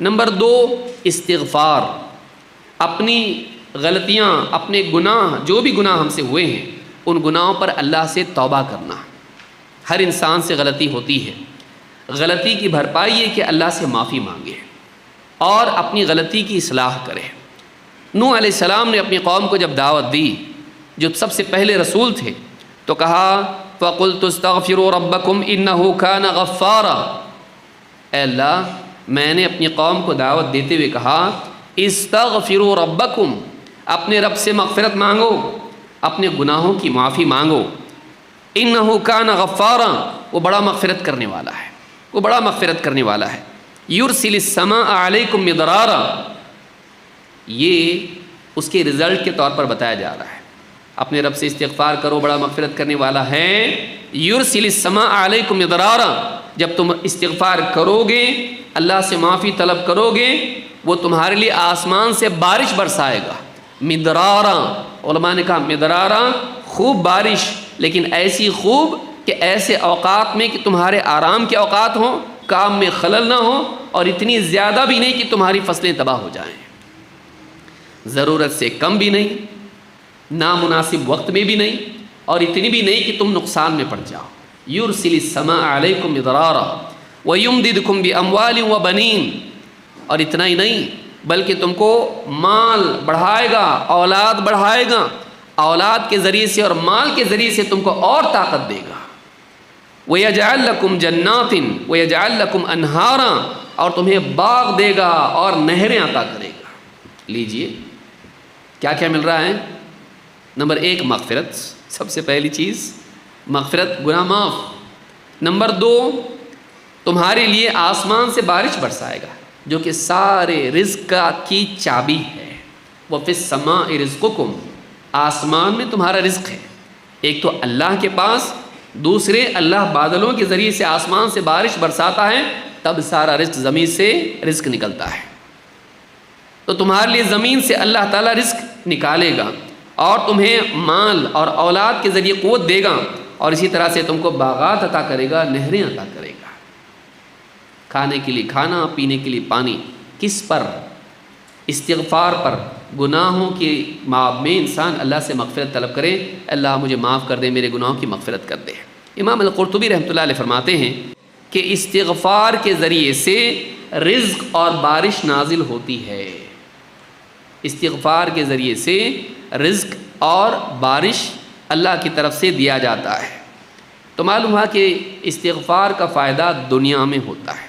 Number 2 استغفار، اپنی غلطیاں، اپنے گناہ، جو بھی گناہ ہم سے ہوئے ہیں ان گناہوں پر اللہ سے توبہ کرنا۔ ہر انسان سے غلطی ہوتی ہے، غلطی کی بھرپائی ہے کہ اللہ سے معافی مانگے اور اپنی غلطی کی اصلاح کرے۔ نوح علیہ السلام نے اپنی قوم کو جب دعوت دی، جو سب سے پہلے رسول تھے، تو کہا فَقُلْتُ اسْتَغْفِرُوا رَبَّكُمْ إِنَّهُ كَانَ غَفَّارًا، اے اللہ میں نے اپنی قوم کو دعوت دیتے ہوئے کہا استغفروا ربکم، اپنے رب سے مغفرت مانگو، اپنے گناہوں کی معافی مانگو۔ انہ کان غفارا، وہ بڑا مغفرت کرنے والا ہے، وہ بڑا مغفرت کرنے والا ہے۔ یرسل السماء علیکم مدرارا، یہ اس کے رزلٹ کے طور پر بتایا جا رہا ہے۔ اپنے رب سے استغفار کرو، بڑا مغفرت کرنے والا ہے۔ یرسل السماء علیکم مدرارا، جب تم استغفار کرو گے، اللہ سے معافی طلب کرو گے، وہ تمہارے لیے آسمان سے بارش برسائے گا۔ مدرارا، علماء نے کہا مدرارا خوب بارش، لیکن ایسی خوب کہ ایسے اوقات میں کہ تمہارے آرام کے اوقات ہوں، کام میں خلل نہ ہو، اور اتنی زیادہ بھی نہیں کہ تمہاری فصلیں تباہ ہو جائیں، ضرورت سے کم بھی نہیں، نامناسب وقت میں بھی نہیں، اور اتنی بھی نہیں کہ تم نقصان میں پڑ جاؤ۔ یرسل السماء علیکم مدرارا ویمددکم باموال وبنین، اور اتنا ہی نہیں بلکہ تم کو مال بڑھائے گا، اولاد بڑھائے گا، اولاد کے ذریعے سے اور مال کے ذریعے سے تم کو اور طاقت دے گا۔ وَيَجْعَلْ لَكُمْ جَنَّاتٍ وَيَجْعَلْ لَكُمْ أَنْهَارًا، اور تمہیں باغ دے گا اور نہریں عطا کرے گا۔ لیجئے کیا کیا مل رہا ہے؟ نمبر 1 مغفرت، سب سے پہلی چیز مغفرت، گناہ معاف۔ نمبر 2 تمہارے لیے آسمان سے بارش برسائے گا، جو کہ سارے رزق کی چابی ہے۔ وَفِي السَّمَاءِ رِزْقُكُمْ، آسمان میں تمہارا رزق ہے۔ ایک تو اللہ کے پاس، دوسرے اللہ بادلوں کے ذریعے سے آسمان سے بارش برساتا ہے، تب سارا رزق زمین سے رزق نکلتا ہے۔ تو تمہارے لیے زمین سے اللہ تعالیٰ رزق نکالے گا، اور تمہیں مال اور اولاد کے ذریعے قوت دے گا، اور اسی طرح سے تم کو باغات عطا کرے گا، نہریں عطا کرے گا، کھانے کے لیے کھانا، پینے کے لیے پانی۔ کس پر؟ استغفار پر۔ گناہوں کے معاف میں انسان اللہ سے مغفرت طلب کرے، اللہ مجھے معاف کر دے، میرے گناہوں کی مغفرت کر دے۔ امام القرطبی رحمۃ اللہ علیہ فرماتے ہیں کہ استغفار کے ذریعے سے رزق اور بارش نازل ہوتی ہے۔ استغفار کے ذریعے سے رزق اور بارش اللہ کی طرف سے دیا جاتا ہے۔ تو معلوم ہوا کہ استغفار کا فائدہ دنیا میں ہوتا ہے۔